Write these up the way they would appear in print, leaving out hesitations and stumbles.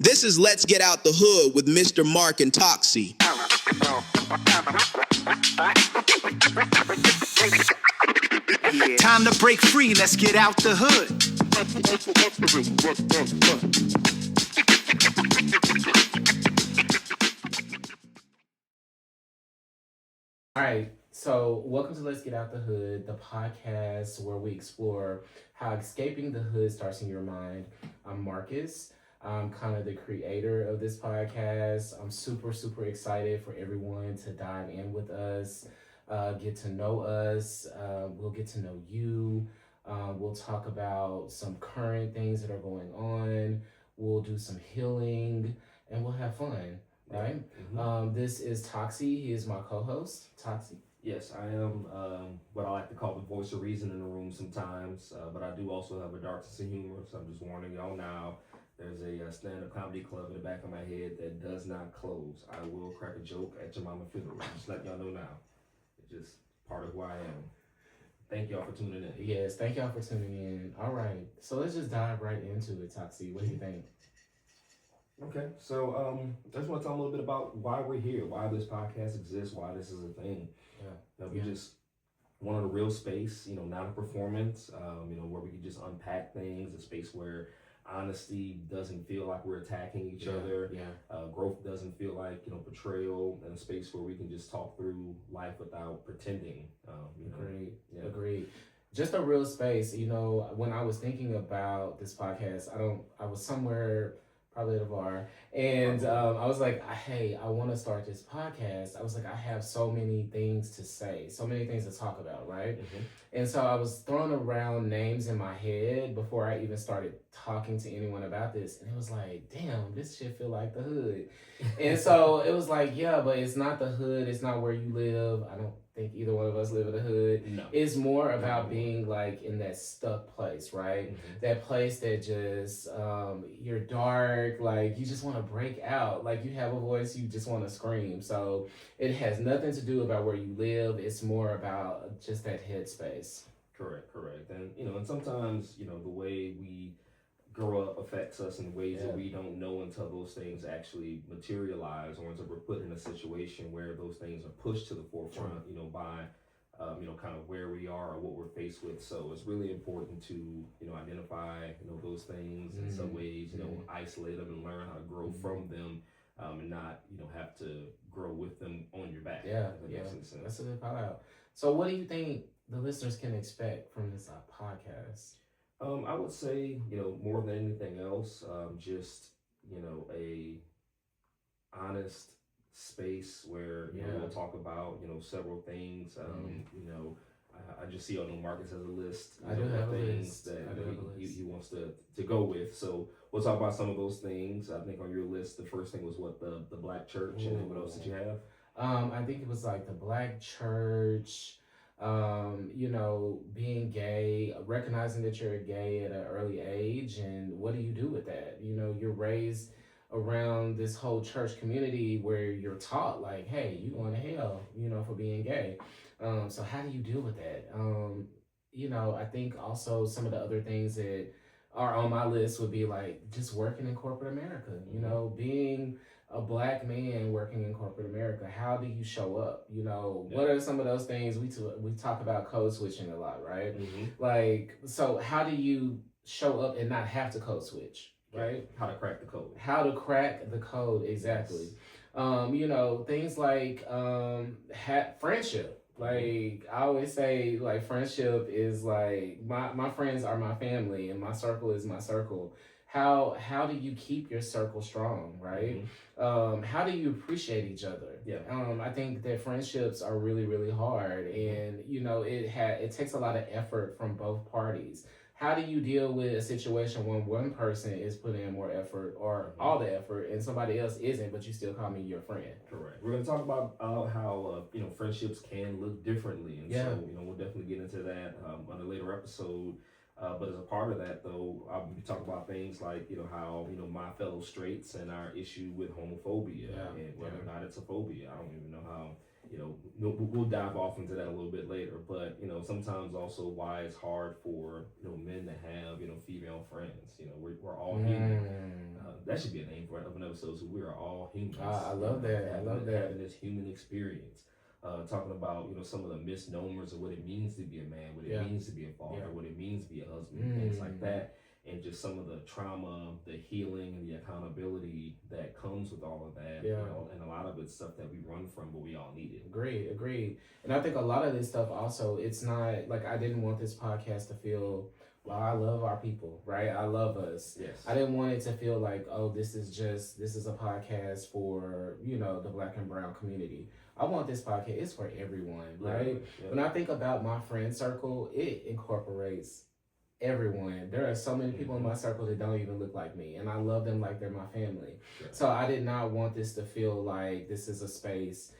This is Let's Get Out the Hood with Mr. Mark and Toxie. Time to break free, let's get out the hood. All right, so welcome to Let's Get Out the Hood, the podcast where we explore how escaping the hood starts in your mind. I'm Marcus. I'm kind of the creator of this podcast. I'm super excited for everyone to dive in with us, get to know us. We'll get to know you. We'll talk about some current things that are going on. We'll do some healing and we'll have fun. Right? Mm-hmm. This is Toxie. He is my co-host. Toxie. Yes, I am what I like to call the voice of reason in the room sometimes, but I do also have a dark sense of humor, so I'm just warning y'all now. There's a stand-up comedy club in the back of my head that does not close. I will crack a joke at your mama's funeral. Just let y'all know now. It's just part of who I am. Thank y'all for tuning in. Yes, thank y'all for tuning in. All right, so let's just dive right into it, Toxie. What do you think? Okay, so I just want to tell a little bit about why we're here, why this podcast exists, why this is a thing. We just wanted a real space, not a performance, where we can just unpack things, a space where honesty doesn't feel like we're attacking each other. Growth doesn't feel like, betrayal, and a space where we can just talk through life without pretending. Agreed. Just a real space. When I was thinking about this podcast, I was somewhere probably at a bar, and I was like, hey, I want to start this podcast. I was like, I have so many things to say, so many things to talk about, right? And so I was throwing around names in my head before I even started talking to anyone about this, and it was like, damn, this shit feel like the hood. And so it was like, yeah, but it's not the hood, it's not where you live. I don't think either one of us live in the hood. No. It's more about being like in that stuck place, right? That place that just you're dark, like you just want to break out, like you have a voice, you just want to scream. So it has nothing to do about where you live. It's more about just that headspace. Correct. And sometimes the way we grow up affects us in ways that we don't know until those things actually materialize, or until we're put in a situation where those things are pushed to the forefront, by kind of where we are or what we're faced with. So it's really important to, identify, those things in some ways, isolate them and learn how to grow from them, and not, have to grow with them on your back. That's a good call out. So what do you think the listeners can expect from this podcast? I would say, more than anything else, just, a honest space where we'll talk about several things. I just see Marcus has a list. I do have things that he wants to go with. So we'll talk about some of those things. I think on your list, the first thing was what the Black church, and then what else did you have? I think it was like the Black church. Being gay, recognizing that you're gay at an early age, and what do you do with that? You're raised around this whole church community where you're taught like, hey, you going to hell, for being gay. So how do you deal with that? I think also some of the other things that are on my list would be like just working in corporate America, being a Black man working in corporate America. How do you show up? What are some of those things? We talk about code switching a lot, right? Like, so how do you show up and not have to code switch, right? How to crack the code. How to crack the code, exactly. Yes. Things like friendship. Like I always say, like friendship is like my friends are my family and my circle is my circle. How do you keep your circle strong, right? How do you appreciate each other? I think that friendships are really hard, and it takes a lot of effort from both parties. How do you deal with a situation when one person is putting in more effort or all the effort and somebody else isn't, but you still call me your friend? Correct. We're going to talk about how friendships can look differently, and so we'll definitely get into that on a later episode. But as a part of that, though, I'll be talking about things like how my fellow straights and our issue with homophobia and whether or not it's a phobia. I don't even know how you know, we'll dive off into that a little bit later. But you know, sometimes also why it's hard for men to have female friends. You know, we're all human. That should be a name of an episode. So we are all humans. I love that. I love that. Having this human experience. Talking about some of the misnomers of what it means to be a man, what it means to be a father, what it means to be a husband, things like that, and just some of the trauma, the healing, and the accountability that comes with all of that. And a lot of it's stuff that we run from, but we all need it. Agreed. And I think a lot of this stuff also, it's not like I didn't want this podcast to feel, well, I love our people, right? I love us. Yes. I didn't want it to feel like, oh, this is a podcast for, the Black and brown community. I want this podcast, it's for everyone, right? Yeah. When I think about my friend circle, it incorporates everyone. There are so many people in my circle that don't even look like me, and I love them like they're my family. Sure. So I did not want this to feel like this is a space.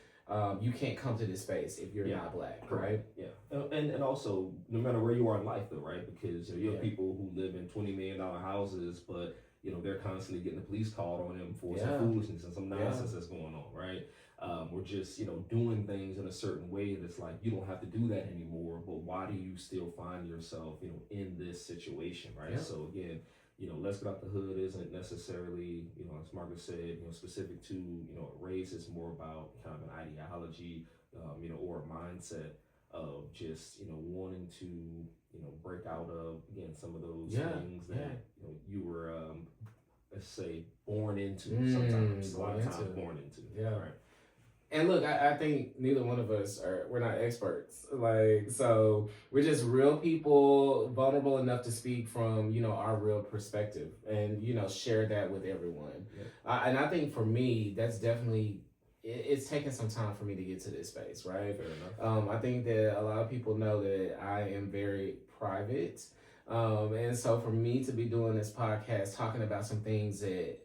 You can't come to this space if you're not Black, right? Yeah, and also no matter where you are in life, though, right? Because you have people who live in $20 million houses, but they're constantly getting the police called on them for some foolishness and some nonsense that's going on, right? Or just doing things in a certain way that's like you don't have to do that anymore. But why do you still find yourself in this situation, right? Yeah. So again, Let's Get Out the Hood isn't necessarily as Marcus said specific to race. It's more about kind of an ideology or a mindset of just wanting to break out of again some of those things that you were let's say born into sometimes a lot of times born into right. And look, I think neither one of us we're not experts. So we're just real people, vulnerable enough to speak from, our real perspective and, share that with everyone. Yeah. And I think for me, that's definitely, it's taken some time for me to get to this space, right? Fair enough. I think that a lot of people know that I am very private. And so for me to be doing this podcast, talking about some things that,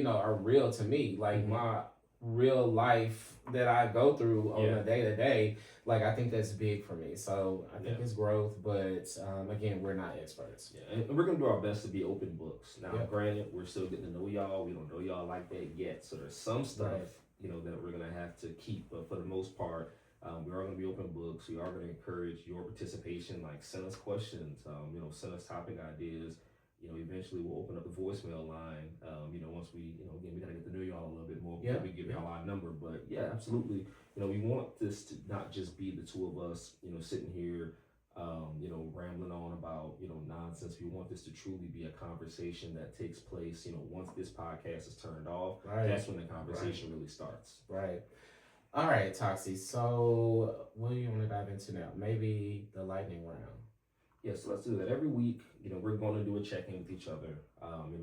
are real to me, like my real life that I go through on a day to day, I think that's big for me. So I think it's growth, but again, we're not experts. Yeah, and we're gonna do our best to be open books. Now, granted, we're still getting to know y'all. We don't know y'all like that yet, so there's some stuff that we're gonna have to keep. But for the most part, we are gonna be open books. We are gonna encourage your participation. Send us questions. Send us topic ideas. Eventually we'll open up the voicemail line, once we, again, we gotta get to know y'all a little bit more before we give y'all our number. But yeah, absolutely. We want this to not just be the two of us, sitting here, rambling on about, nonsense. We want this to truly be a conversation that takes place, once this podcast is turned off. Right. That's when the conversation really starts. Right. All right, Toxie. So what do you want to dive into now? Maybe the lightning round. Yeah, so let's do that. Every week, we're going to do a check-in with each other.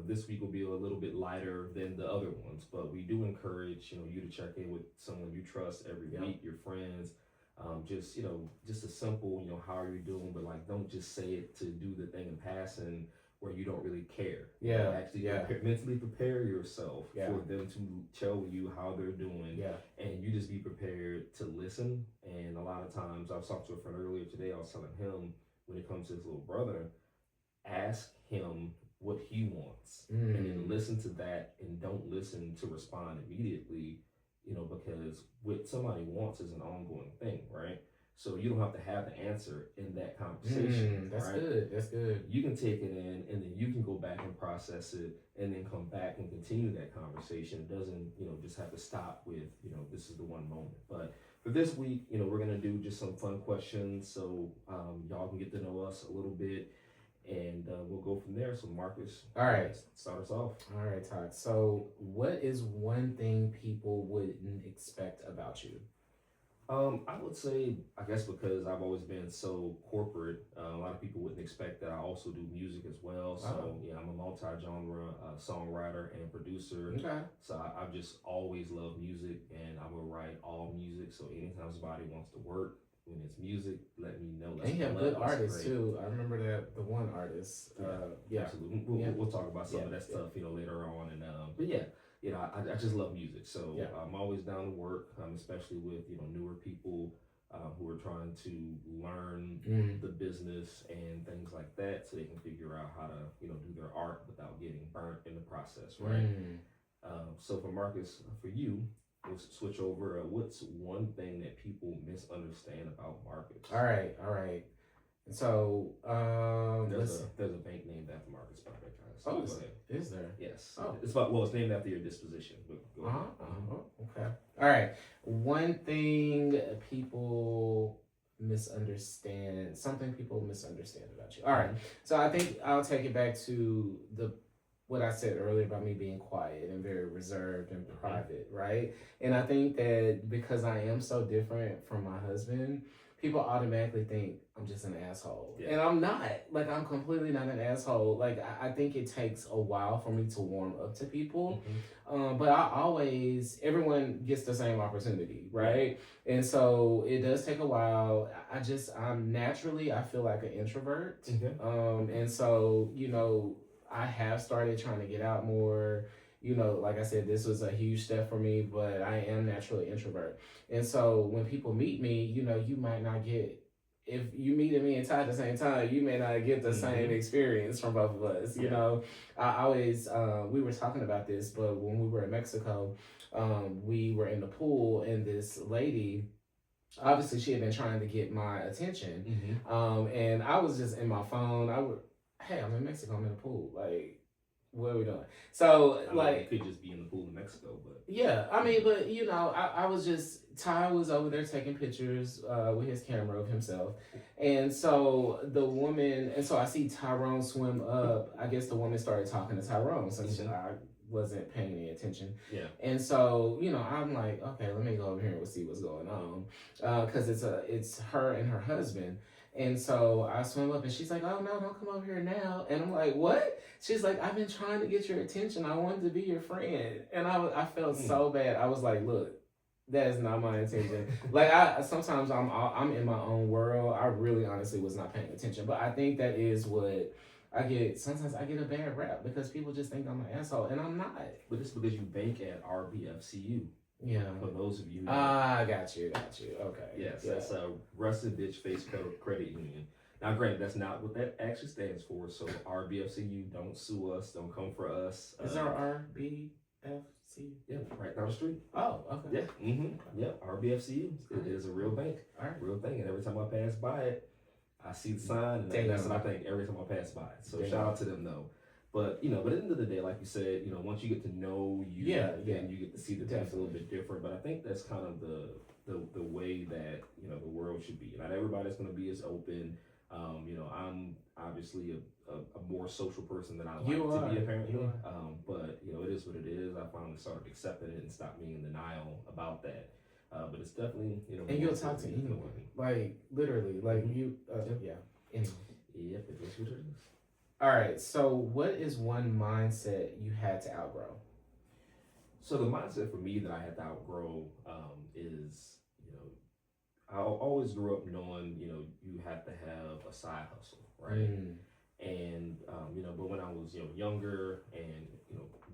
This week will be a little bit lighter than the other ones, but we do encourage, you to check in with someone you trust every week, your friends. Just a simple, how are you doing? But don't just say it to do the thing in passing where you don't really care. Mentally prepare yourself for them to tell you how they're doing. And you just be prepared to listen. And a lot of times, I was talking to a friend earlier today, I was telling him, when it comes to his little brother, ask him what he wants and then listen to that and don't listen to respond immediately, because what somebody wants is an ongoing thing, right? So you don't have to have the answer in that conversation. That's good. That's good. You can take it in and then you can go back and process it and then come back and continue that conversation. It doesn't, just have to stop with, this is the one moment. But for this week, we're going to do just some fun questions so y'all can get to know us a little bit, and we'll go from there. So, Marcus, all right, start us off. All right, Todd. So, what is one thing people wouldn't expect about you? I would say, I guess because I've always been so corporate, a lot of people wouldn't expect that I also do music as well. So, I'm a multi-genre songwriter and producer. Okay. So I've just always loved music, and I will write all music. So anytime somebody wants to work, when it's music, let me know. And you have good artists too. I remember that the one artist. Absolutely. We'll talk about some of that stuff, later on. And but I just love music. So I'm always down to work, especially with newer people who are trying to learn the business and things like that, so they can figure out how to do their art without getting burnt in the process, right? So for Marcus, for you, we'll switch over. What's one thing that people misunderstand about Marcus? All right. And so, there's a bank named after Marcus, by the way. So oh, go ahead. Is there? Yes. Oh. It's named after your disposition. But go ahead. Okay. All right. One thing people misunderstand, something people misunderstand about you. All right. So I think I'll take it back to what I said earlier about me being quiet and very reserved and private, right? And I think that because I am so different from my husband, people automatically think I'm just an asshole. Yeah. And I'm not. Like, I'm completely not an asshole. Like, I think it takes a while for me to warm up to people. But everyone gets the same opportunity, right? Yeah. And so it does take a while. I'm naturally, I feel like an introvert. And so, I have started trying to get out more. Like I said, this was a huge step for me, but I am naturally introvert. And so when people meet me, you might not get, if you meet me and Ty at the same time, you may not get the same experience from both of us. You know, I always, we were talking about this, but when we were in Mexico, we were in the pool and this lady, obviously she had been trying to get my attention. And I was just in my phone. Hey, I'm in Mexico, I'm in the pool. Like, what are we doing? So, it could just be in the pool in Mexico, but... Yeah, I mean, but, I was just... Ty was over there taking pictures with his camera of himself. And so the woman... And so I see Tyrone swim up. I guess the woman started talking to Tyrone since I wasn't paying any attention. Yeah. And so, I'm like, okay, let me go over here and we'll see what's going on. Because it's her and her husband. And so I swim up and she's like, oh no, don't come over here now. And I'm like, what? She's like, I've been trying to get your attention. I wanted to be your friend. And I felt so bad. I was like, look, that is not my intention. Like sometimes I'm in my own world. I really honestly was not paying attention. But I think that is what I get. Sometimes I get a bad rap because people just think I'm an asshole and I'm not. But it's because you bank at RBFCU. Yeah. For those of you. Got you. Okay. Yes, that's a Rusted Bitch Face Credit Union. Now, granted, that's not what that actually stands for. So RBFCU, don't sue us, don't come for us. Is there RBFCU? Yeah, right down the street. Oh, okay. Yeah. Yeah, RBFCU. It is a real bank, real thing. And every time I pass by it, I see the sign, and that's what I think every time I pass by it. So shout out to them though. But but at the end of the day, like you said, once you get to know you, then you get to see the things a little bit different. But I think that's kind of the way that the world should be. Not everybody's going to be as open. I'm obviously a more social person than I like to be, apparently. But it is what it is. I finally started accepting it and stopped being in denial about that. But it's definitely and you'll talk to anyone, like literally, like you, anyone. Yep, it is what it is. All right, so what is one mindset you had to outgrow? So the mindset for me that I had to outgrow is, I always grew up knowing, you have to have a side hustle, right? And, but when I was, younger and,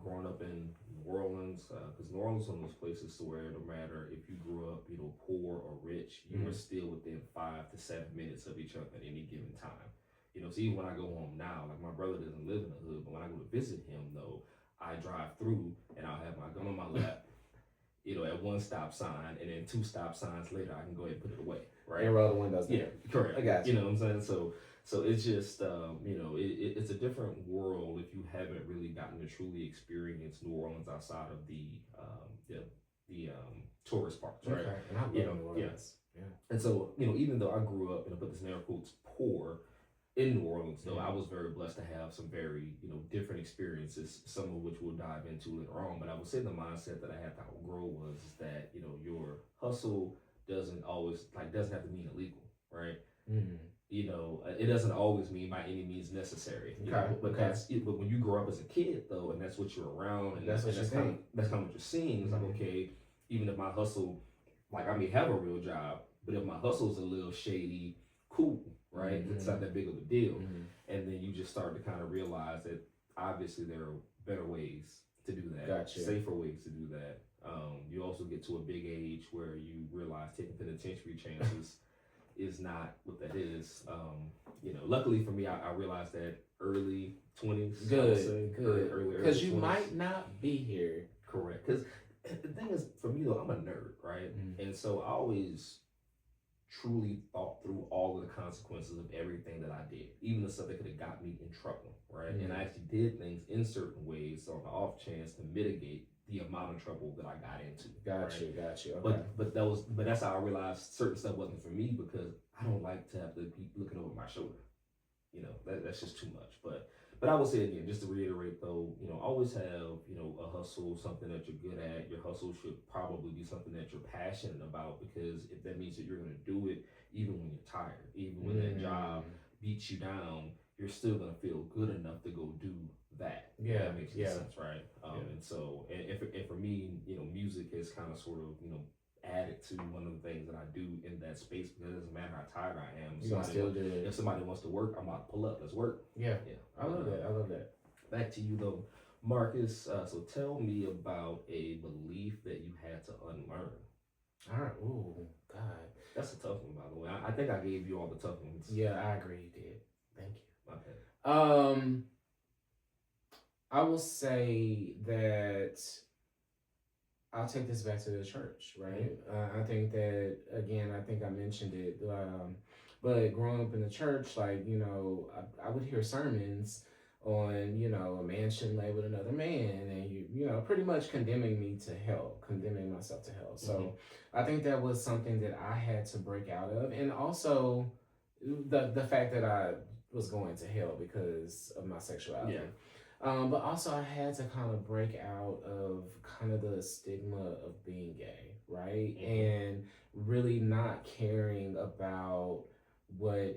growing up in New Orleans, because New Orleans is one of those places to where no matter if you grew up, poor or rich, you were still within 5 to 7 minutes of each other at any given time. So even when I go home now, like my brother doesn't live in the hood, but when I go to visit him, though, I drive through and I'll have my gun on my lap, at one stop sign, and then 2 stop signs later, I can go ahead and put it away, right? And roll the windows down. Yeah, correct. I got you. You know what I'm saying? So it's just, it's a different world if you haven't really gotten to truly experience New Orleans outside of the tourist parks, right? Okay. And I love New Orleans. Yeah. And so, even though I grew up, and I put this in air quotes, poor, in New Orleans, though, I was very blessed to have some very, different experiences, some of which we'll dive into later on. But I would say the mindset that I had to outgrow was that, your hustle doesn't have to mean illegal, right? It doesn't always mean by any means necessary. But when you grow up as a kid, though, and that's what you're around, and that's kind of what you're seeing. It's like, okay, even if my hustle, like I may have a real job, but if my hustle's a little shady, cool. Right? It's not that big of a deal. And then you just start to kind of realize that obviously there are better ways to do that, safer ways to do that. You also get to a big age where you realize taking penitentiary chances is not what that is. Luckily for me, I realized that early 20s. Good. Because you might not be here. Correct. Because the thing is, for me though, I'm a nerd, right? And so I always truly thought through all of the consequences of everything that I did, even the stuff that could have got me in trouble, right? And I actually did things in certain ways on the off chance to mitigate the amount of trouble that I got into. Got you. Okay. But that's how I realized certain stuff wasn't for me, because I don't like to have to be looking over my shoulder. You know, that's just too much. But I will say again, just to reiterate though, you know, always have, you know, a hustle, something that you're good at. Your hustle should probably be something that you're passionate about, because if that means that you're going to do it even when you're tired, even when that job beats you down, you're still going to feel good enough to go do that. Yeah, that makes sense, right? And so, and for me, you know, music is kind of sort of, you know, added to one of the things that I do in that space, because it doesn't matter how tired I am. You gonna still do it. If somebody wants to work, I'm about to pull up. Let's work. Yeah. I love that. Back to you though, Marcus. So tell me about a belief that you had to unlearn. All right. Ooh, God. That's a tough one, by the way. I think I gave you all the tough ones. Yeah, I agree. You did. Thank you. Okay. I will say that I'll take this back to the church, right? I think that, again, I think I mentioned it, but growing up in the church, like, you know, I would hear sermons on, you know, a man shouldn't lay with another man, and you know, pretty much condemning me to hell, condemning myself to hell. So I think that was something that I had to break out of, and also the fact that I was going to hell because of my sexuality. Yeah. But also I had to kind of break out of kind of the stigma of being gay, right? And really not caring about what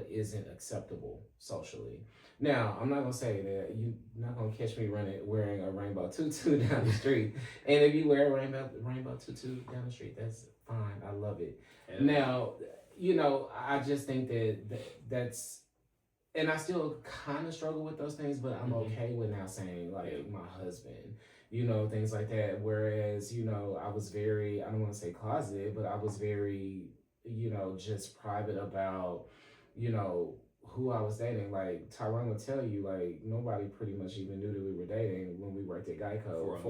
isn't acceptable socially. Now, I'm not gonna say that you're not gonna catch me wearing a rainbow tutu down the street. And if you wear a rainbow tutu down the street, that's fine. I love it. Yeah. Now, you know, I just think that's, and I still kind of struggle with those things, but I'm okay with now saying, like, my husband, you know, things like that. Whereas, you know, I was very, I don't want to say closeted, but I was very, you know, just private about, you know, who I was dating. Like, Tyrone would tell you, like, nobody pretty much even knew that we were dating when we worked at Geico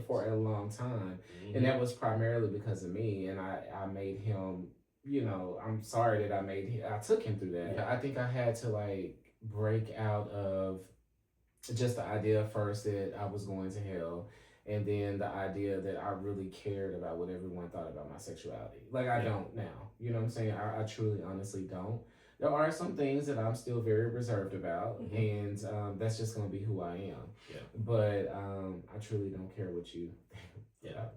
for a long time. And that was primarily because of me. And I made him, you know, I'm sorry that I took him through that. Yeah. I think I had to, like, break out of just the idea first that I was going to hell, and then the idea that I really cared about what everyone thought about my sexuality. Like, I don't now. You know what I'm saying? I truly, honestly don't. There are some things that I'm still very reserved about, and that's just going to be who I am. Yeah. But I truly don't care what you think. Yeah.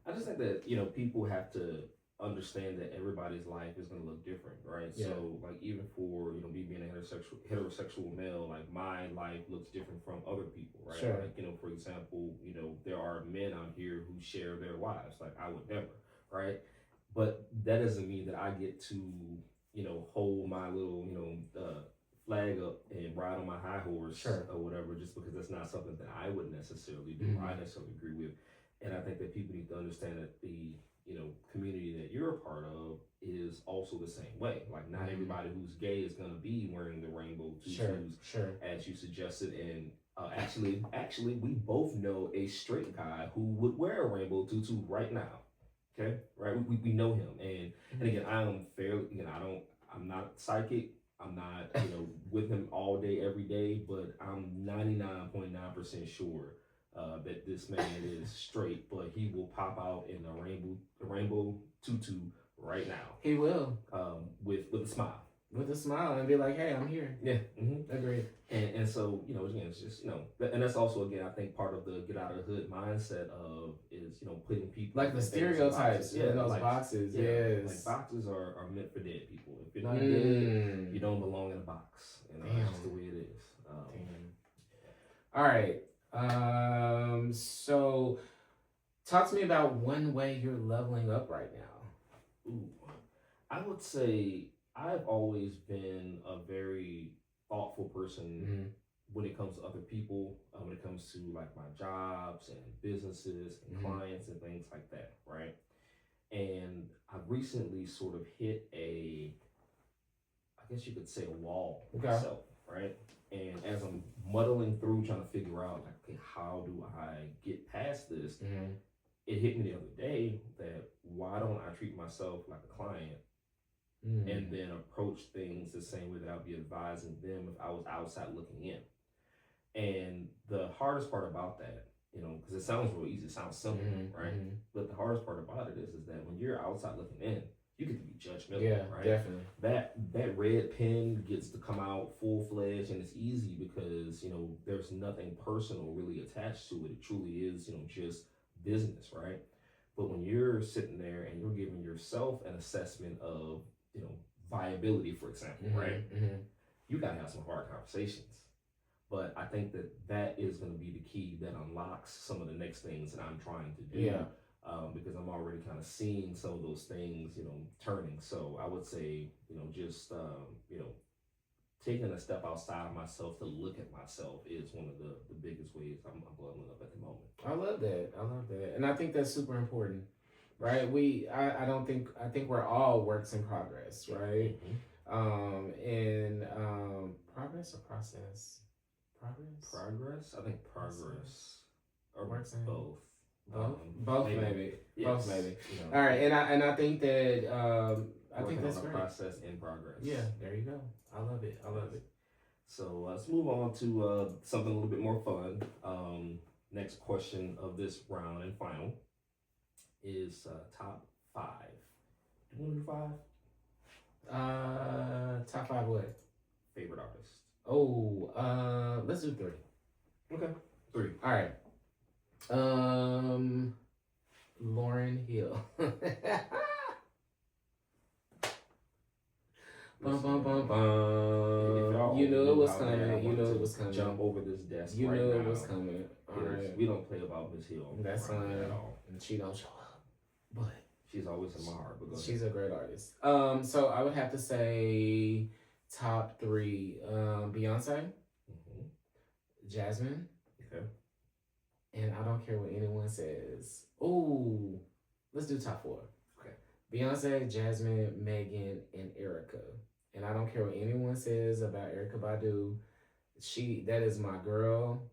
I just think that, you know, people have to understand that everybody's life is going to look different, right? Yeah. So, like, even for, you know, me being a heterosexual male, like, my life looks different from other people, right? Sure. Like, you know, for example, you know, there are men out here who share their wives, like, I would never, right? But that doesn't mean that I get to, you know, hold my little, you know, flag up and ride on my high horse or whatever, just because that's not something that I would necessarily do or I necessarily agree with. And I think that people need to understand that the, you know, community that you're a part of is also the same way. Like, not everybody who's gay is going to be wearing the rainbow tutus, as you suggested. And actually, we both know a straight guy who would wear a rainbow tutu right now. Okay, right? We know him, and again, I'm not psychic. I'm not, you know, with him all day, every day, but I'm 99.9% sure that this man is straight, but he will pop out in the rainbow tutu right now. He will, with a smile. With a smile, and be like, "Hey, I'm here." Yeah, agreed. And so, you know, again, it's just, you know, and that's also, again, I think part of the get out of the hood mindset of is, you know, putting people like the stereotypes, those boxes. Yes, like boxes are meant for dead people. If you're not dead, you don't belong in a box. You know, that's just the way it is. All right. So talk to me about one way you're leveling up right now. Ooh, I would say I've always been a very thoughtful person when it comes to other people, when it comes to, like, my jobs and businesses and clients and things like that, right? And I've recently sort of hit I guess you could say, a wall myself, right? And as I'm muddling through trying to figure out, like, okay, how do I get past this? Mm-hmm. It hit me the other day that why don't I treat myself like a client and then approach things the same way that I'd be advising them if I was outside looking in? And the hardest part about that, you know, because it sounds real easy, it sounds simple, right? But the hardest part about it is that when you're outside looking in, you get to be judgmental, right? Definitely. That red pen gets to come out full fledged, and it's easy because, you know, there's nothing personal really attached to it. It truly is, you know, just business, right? But when you're sitting there and you're giving yourself an assessment of, you know, viability, for example, right? You gotta have some hard conversations. But I think that is going to be the key that unlocks some of the next things that I'm trying to do. Yeah. Because I'm already kind of seeing some of those things, you know, turning. So I would say, you know, just, you know, taking a step outside of myself to look at myself is one of the biggest ways I'm leveling up at the moment. I love that. And I think that's super important, right? I think we're all works in progress, right? Progress or process? Progress? I think progress. Or works in both. Both maybe. Yes. Both maybe. You know, all right, and I think that I think that's great. Process in progress. Yeah, there you go. I love it. So let's move on to something a little bit more fun. Next question of this round and final is top 5. Do you want to do 5? Top 5 what? Favorite artist. Oh, let's do 3. Okay, 3. All right. Lauryn Hill. Bum, bum, bum, bum. You knew it was coming. You knew it was coming. Jump over this desk. You right knew now, it was coming. All right. We don't play about Miss Hill. That's fine. At all. And she don't show up, but she's always in my heart. But she's a great artist. So I would have to say top 3: Beyonce, Jasmine. Okay. And I don't care what anyone says. Ooh, let's do top 4. Okay. Beyonce, Jasmine, Megan, and Erica. And I don't care what anyone says about Erykah Badu. That is my girl,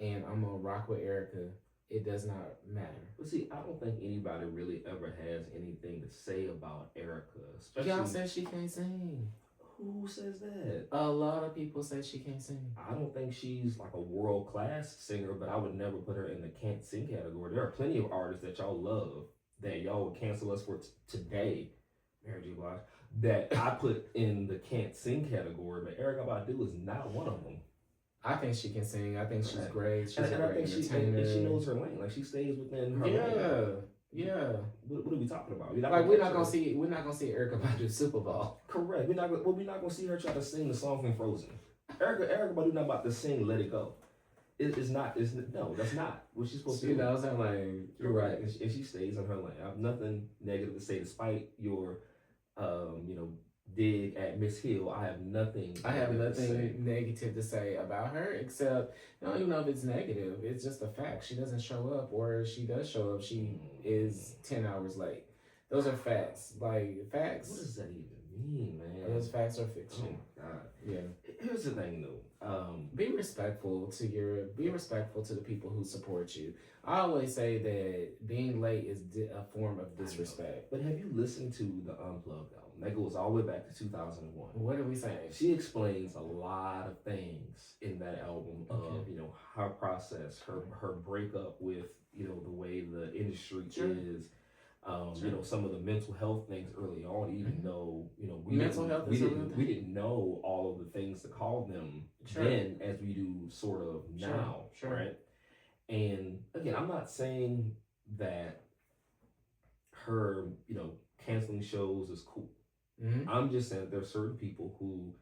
and I'm gonna rock with Erica. It does not matter. But see, I don't think anybody really ever has anything to say about Erica. Y'all said she can't sing. Who says that? A lot of people say she can't sing. I don't think she's like a world-class singer, but I would never put her in the can't sing category. There are plenty of artists that y'all love that y'all would cancel us for today, Mary J. Blige, that I put in the can't sing category, but Erykah Badu is not one of them. I think she can sing. I think she's great. She's and a great entertainer. And she knows her lane. Like, she stays within her lane. Yeah. What are we talking about? We're not gonna see Erykah Badu Super Bowl. Correct. We're not gonna see her try to sing the song from Frozen. Erykah Badu not about to sing "Let It Go." It's not. No, that's not what she's supposed to do. You know, what I'm like, you're right, and she stays in her lane. I have nothing negative to say, despite your, you know, dig at Miss Hill. I have nothing negative to say about her, except I don't even know if it's negative. It's just a fact. She doesn't show up, or if she does show up, she is 10 hours late. Those are facts. Like, facts. What does that even mean, man? Those facts are fiction. Oh my God. Yeah. Here's the thing, though. Be respectful to the people who support you. I always say that being late is a form of disrespect. But have you listened to the Unplugged album? That goes all the way back to 2001. What are we saying? She explains a lot of things in that album of, you know, her process, her breakup with, you know, the way the industry is. You know, some of the mental health things early on, even though, you know, we didn't know all of the things to call them then as we do sort of now, right? And again, I'm not saying that her, you know, canceling shows is cool. I'm just saying that there are certain people who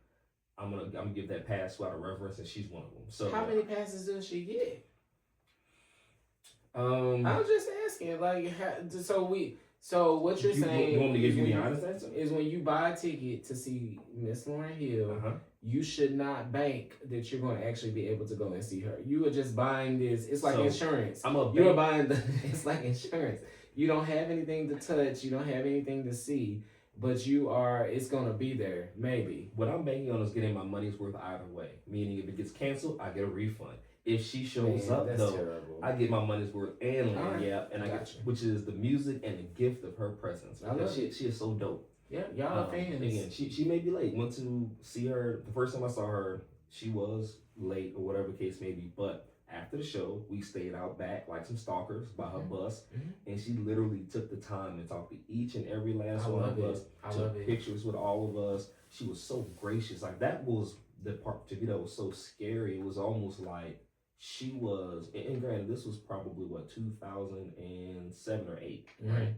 I'm gonna give that pass out of reverence, and she's one of them. So how many passes does she get? I was just asking, like, so what you're saying? You want me to give you the honest answer? Is when you buy a ticket to see Miss Lauryn Hill, you should not bank that you're going to actually be able to go and see her. You are just buying this. It's like insurance. You are buying it's like insurance. You don't have anything to touch. You don't have anything to see. but it's gonna be there, maybe. What I'm banking on is getting my money's worth either way. Meaning, if it gets canceled, I get a refund. If she shows up, that's though, terrible. I get my money's worth and All right. and I get, which is the music and the gift of her presence. Because she is so dope. Yeah, y'all are fans. Again, she may be late. Went to see her the first time I saw her. She was late or whatever the case may be, but after the show, we stayed out back like some stalkers by her bus, and she literally took the time to talk to each and every last one of us, took pictures with all of us. She was so gracious. Like, that was the part to me that was so scary. It was almost like she was, and granted, this was probably 2007 or 8, right?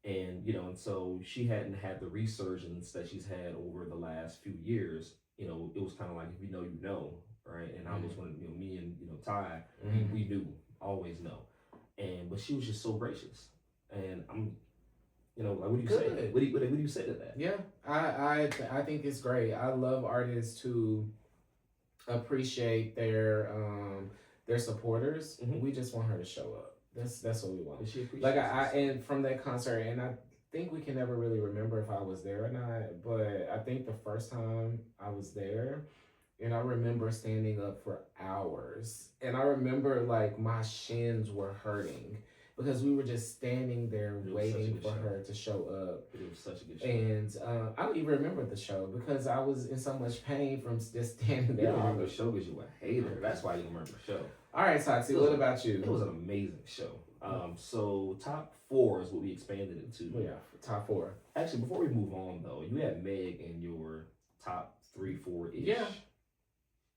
And and so she hadn't had the resurgence that she's had over the last few years. It was kind of like, if you know, right? And I was one, me and Ty, we knew, always know. But she was just so gracious, and I'm, like, what do you say? What do you say to that? Yeah, I think it's great. I love artists who appreciate their supporters. We just want her to show up. That's what we want. Like and from that concert, and I think we can never really remember if I was there or not, but I think the first time I was there, and I remember standing up for hours, and I remember like my shins were hurting because we were just standing there waiting for her to show up. It was such a good show. And I don't even remember the show because I was in so much pain from just standing there. You don't remember the show because you a hater. That's why you don't remember the show. All right, Toxie, what about you? It was an amazing show. So top 4 is what we expanded it to. Yeah, top 4. Actually, before we move on though, you had Meg in your top 3, 4-ish. Yeah.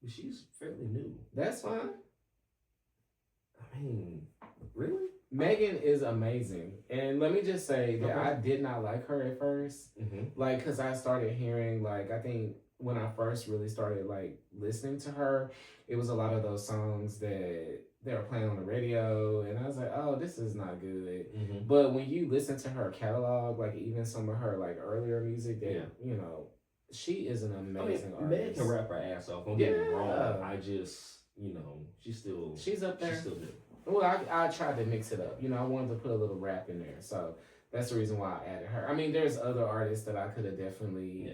She's fairly new. That's fine. I mean, really? Megan is amazing. And let me just say that I did not like her at first. Like, because I started hearing, like, I think when I first really started, like, listening to her, it was a lot of those songs that they were playing on the radio. And I was like, oh, this is not good. But when you listen to her catalog, like, even some of her, like, earlier music that, she is an amazing artist. Meg can rap her ass off. Don't get me wrong. I just, she's up there. She's still good. Well, I tried to mix it up. I wanted to put a little rap in there. So that's the reason why I added her. I mean, there's other artists that I could have definitely,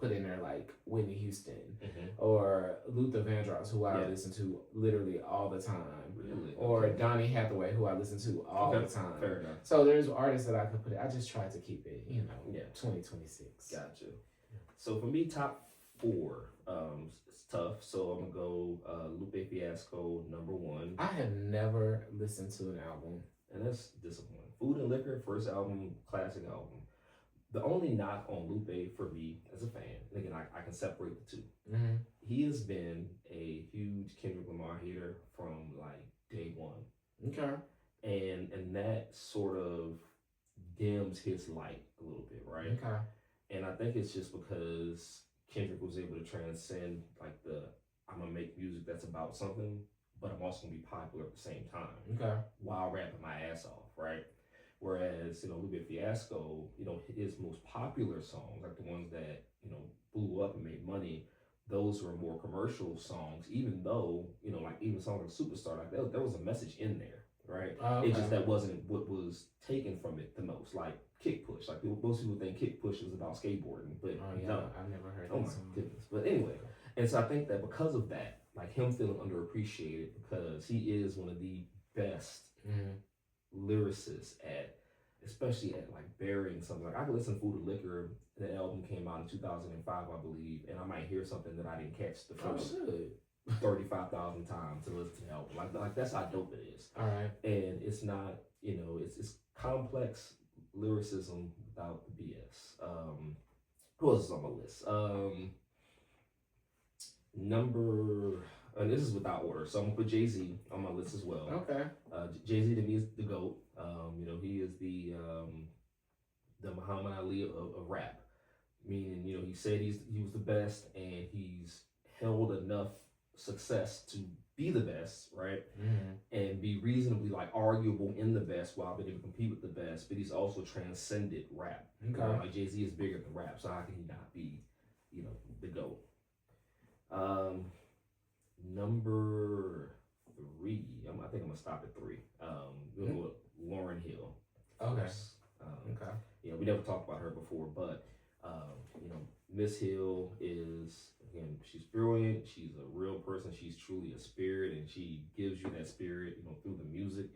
put in there, like Whitney Houston or Luther Vandross, who I listen to literally all the time. Really? Or Donny Hathaway, who I listen to all the time. Fair enough. So there's artists that I could put it. I just tried to keep it, 2026. Gotcha. So for me, top 4, it's tough. So I'm gonna go Lupe Fiasco, number 1. I have never listened to an album, and that's disappointing. Food and Liquor, first album, classic album. The only knock on Lupe for me as a fan, and again, I can separate the 2. He has been a huge Kendrick Lamar hater from like day 1. Okay. And that sort of dims his light a little bit, right? Okay. And I think it's just because Kendrick was able to transcend like I'm gonna make music that's about something, but I'm also gonna be popular at the same time. Okay. While rapping my ass off, right? Whereas, Lupe Fiasco, his most popular songs, like the ones that, blew up and made money, those were more commercial songs, even though, like even songs like Superstar, like there was a message in there, right? Okay. It's just that wasn't what was taken from it the most. Like Kick Push, like most people think Kick Push is about skateboarding, but no, I've never heard. Oh my goodness! But anyway, and so I think that because of that, like him feeling underappreciated, because he is one of the best lyricists especially at like burying something. Like I could listen to Food and Liquor. The album came out in 2005, I believe, and I might hear something that I didn't catch the first 35,000 times to listen to the album. Like that's how dope it is. All right. And it's not, it's complex lyricism without the BS. Who else is on my list? And this is without order, so I'm gonna put Jay-Z on my list as well. Okay. Jay-Z to me is the GOAT. He is the Muhammad Ali of rap. Meaning, he said he was the best, and he's held enough success to be the best, right? And be reasonably like arguable in the best while being able to compete with the best. But he's also transcended rap. Okay. Like Jay-Z is bigger than rap, so how can he not be, the GOAT? Number 3, I think I'm gonna stop at 3. We'll go with Lauryn Hill. Okay. Okay. we never talked about her before, but Miss Hill is, again, she's brilliant. She's a real person. She's truly a spirit, and she gives you that spirit, through the music.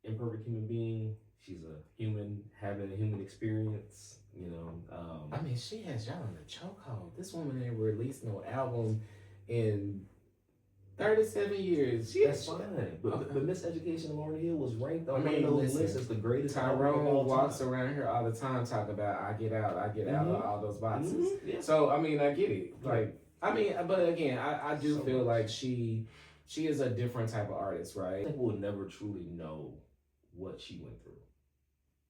Imperfect human being. She's a human having a human experience. I mean, she has y'all in the chokehold. This woman ain't released no album in 37 years. That's fine. But Miss Education Lauryn Hill was ranked on one of those lists as the greatest. Tyrone walks around here all the time talking about I get out of all those boxes. Mm-hmm. Yeah. So I mean, I get it. Like, I mean, but again, I do feel like she is a different type of artist, right? I think we'll never truly know what she went through.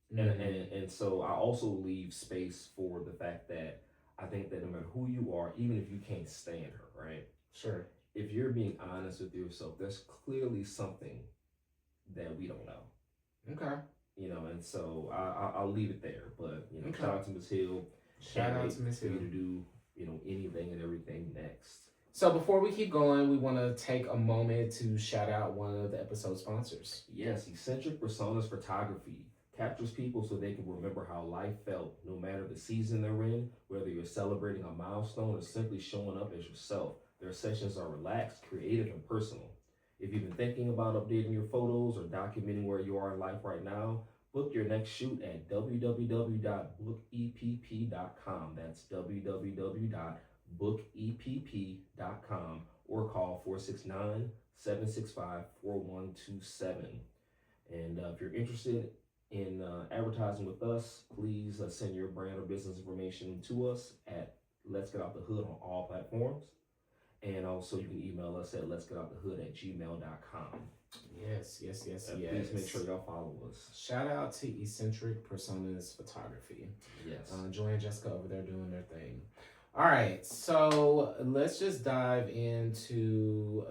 And so I also leave space for the fact that I think that no matter who you are, even if you can't stand her, right? Sure. If you're being honest with yourself, there's clearly something that we don't know. Okay. And so I'll leave it there. But okay. Shout out to Miss Hill. Shout out to Miss Hill. To do anything and everything next. So before we keep going, we want to take a moment to shout out one of the episode sponsors. Yes, Eccentric Personas Photography captures people so they can remember how life felt, no matter the season they're in, whether you're celebrating a milestone or simply showing up as yourself. Their sessions are relaxed, creative, and personal. If you've been thinking about updating your photos or documenting where you are in life right now, book your next shoot at www.bookepp.com. That's www.bookepp.com or call 469-765-4127. And if you're interested in advertising with us, please send your brand or business information to us at Let's Get Out the Hood on all platforms. And also you can email us at letsgetOutTheHood@gmail.com. Yes. Please make sure y'all follow us. Shout out to Eccentric Personas Photography. Yes. Joy and Jessica over there doing their thing. All right, so let's just dive into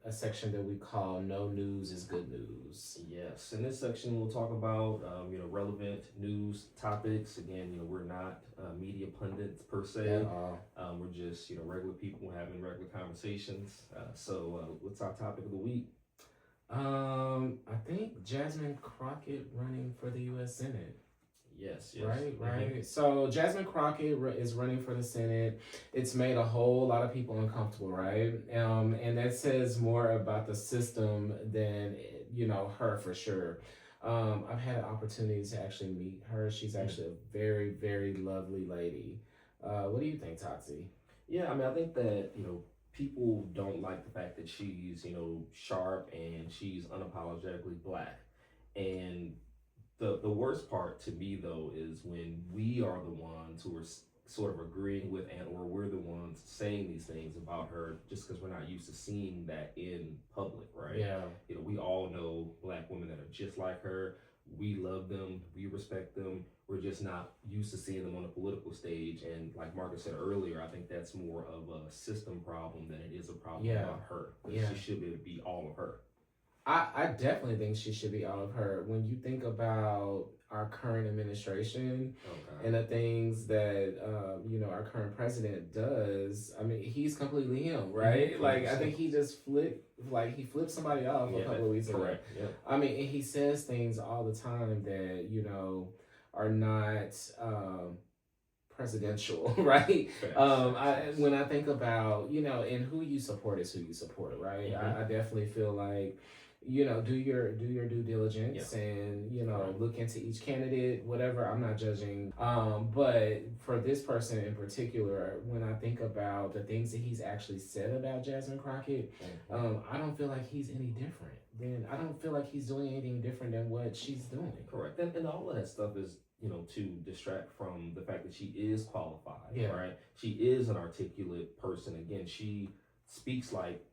a section that we call "No News is Good News." Yes, in this section we'll talk about relevant news topics. Again, we're not media pundits per se. We're just regular people having regular conversations. So what's our topic of the week? I think Jasmine Crockett running for the U.S. Senate. Yes. Right. So Jasmine Crockett is running for the Senate. It's made a whole lot of people uncomfortable, right? And that says more about the system than her for sure. I've had an opportunity to actually meet her. She's actually a very, very lovely lady. What do you think, Toxie? Yeah, I mean, I think that people don't like the fact that she's sharp and she's unapologetically Black, and the worst part to me though is when we are the ones who are sort of agreeing with or we're the ones saying these things about her just because we're not used to seeing that in public, right? Yeah. We all know Black women that are just like her. We love them, we respect them. We're just not used to seeing them on a political stage. And like Marcus said earlier, I think that's more of a system problem than it is a problem about her. She should be all of her. I definitely think she should be all of her. When you think about our current administration and the things that our current president does, I mean, he's completely him, right? Mm-hmm. Like I think he just flipped somebody off a couple of weeks ago. Yeah. I mean, and he says things all the time that are not presidential, right? When I think about and who you support is who you support, right? Mm-hmm. I definitely feel like do your due diligence and look into each candidate, whatever. I'm not judging, but for this person in particular, when I think about the things that he's actually said about Jasmine Crockett, I don't feel like he's any different. I don't feel like he's doing anything different than what she's doing. Correct, and all of that stuff is to distract from the fact that she is qualified, right? She is an articulate person. Again, she speaks like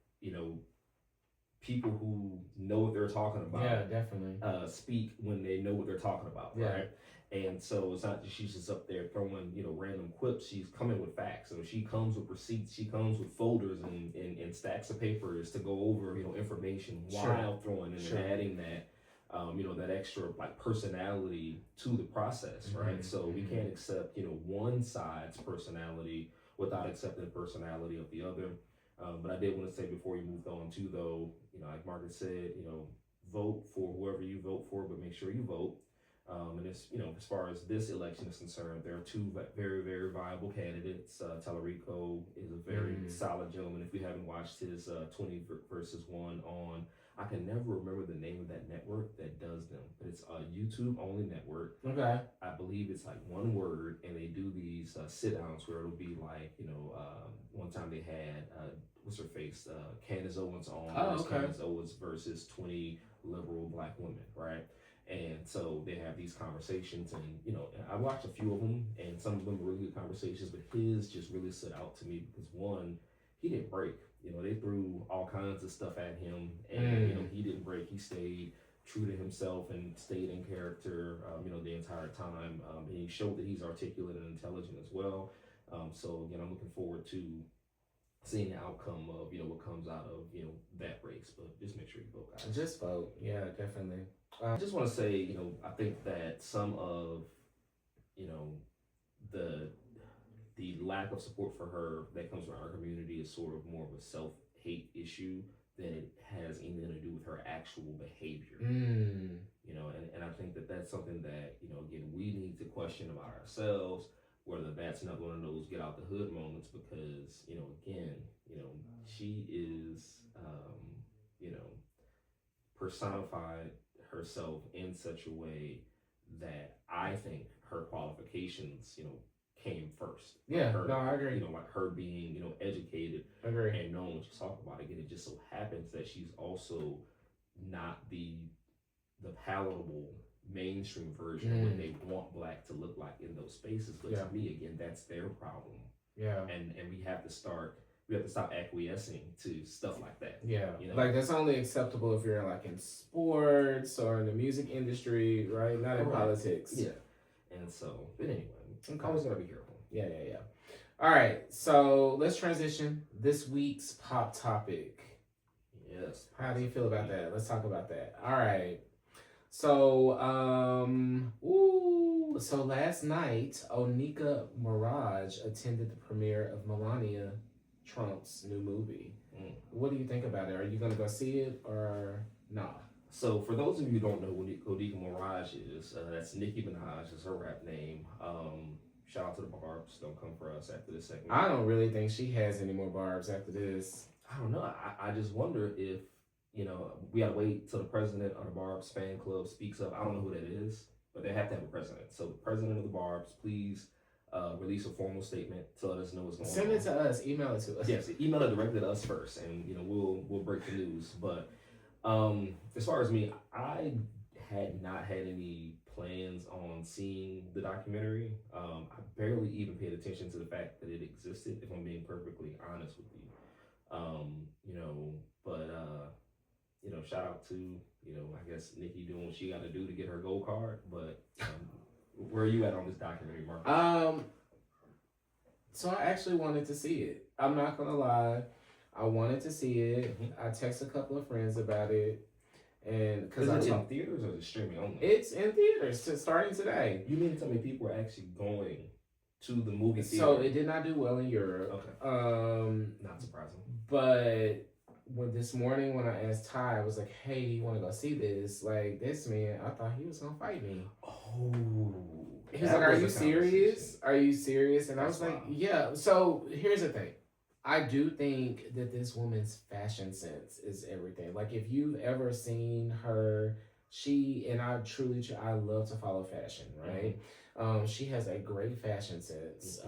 people who know what they're talking about. Yeah, definitely. Speak when they know what they're talking about, right? And so it's not that she's just up there throwing random quips. She's coming with facts. So she comes with receipts. She comes with folders and stacks of papers to go over information while throwing in and adding that that extra personality to the process, right? Mm-hmm. So we can't accept one side's personality without accepting the personality of the other. But I did want to say before you moved on too, though, like Marcus said, vote for whoever you vote for, but make sure you vote. And it's, as far as this election is concerned, there are two very, very viable candidates. Tallarico is a very solid gentleman. If you haven't watched his 20 versus 1 on, I can never remember the name of that network that does them, but it's a YouTube only network. Okay. I believe it's like one word, and they do these sit downs where it'll be like, one time they had, what's her face? Candace Owens on. Oh, okay. Candace Owens versus 20 liberal black women, right? And so they have these conversations, and I watched a few of them, and some of them were really good conversations, but his just really stood out to me because one, he didn't break. They threw all kinds of stuff at him, and he didn't break. He stayed true to himself and stayed in character, the entire time. And he showed that he's articulate and intelligent as well. So again, I'm looking forward to seeing the outcome of what comes out of that race. But just make sure you vote, guys. Just vote, yeah, definitely. I just want to say, I think that some of the lack of support for her that comes from our community is sort of more of a self-hate issue than it has anything to do with her actual behavior. And I think that that's something that, again, we need to question about ourselves, whether that's not one of those get out the hood moments, because, again, she is, personified herself in such a way that I think her qualifications, came first. Yeah, her, no, I agree. Like her being, educated and knowing what she's talking about. Again, it just so happens that she's also not the palatable mainstream version of what they want black to look like in those spaces. But to me, again, that's their problem. Yeah. And we have to stop acquiescing to stuff like that. Yeah. Like that's only acceptable if you're like in sports or in the music industry, right? Not in politics. Yeah. And so, but anyway, always gotta be careful. Yeah. All right, so let's transition. This week's pop topic. Yes. How do you feel about that? Let's talk about that. All right. So, so last night, Onika Mirage attended the premiere of Melania Trump's new movie. What do you think about it? Are you going to go see it or not? So for those of you who don't know who Onika Mirage is, that's Nicki Minaj is her rap name. Shout out to the Barbs. Don't come for us after this segment. I don't really think she has any more Barbs after this. I don't know. I just wonder if, we gotta wait till the president of the Barbs fan club speaks up. I don't know who that is, but they have to have a president. So the president of the Barbs, please release a formal statement to let us know what's going on. Send it to us. Email it to us. Yes, email it directly to us first, and we'll break the news. But as far as me, I had not had any plans on seeing the documentary. I barely even paid attention to the fact that it existed, if I'm being perfectly honest with you. Shout out to, I guess Nikki doing what she got to do to get her gold card. But where are you at on this documentary, Marcus? So I actually wanted to see it. I'm not gonna lie, I wanted to see it. I texted a couple of friends about it, and because it's in theaters or is it streaming only? It's in theaters starting today. You mean to tell me people are actually going to the movie theater? So it did not do well in Europe. Okay. Not surprising. But this morning when I asked Ty, I was like, "Hey, you want to go see this?" Like this man, I thought he was gonna fight me. Oh. He was like, "Are you serious? Are you serious?" And I was like, "Yeah." So here's the thing. I do think that this woman's fashion sense is everything. Like if you've ever seen her, I love to follow fashion, right? She has a great fashion sense.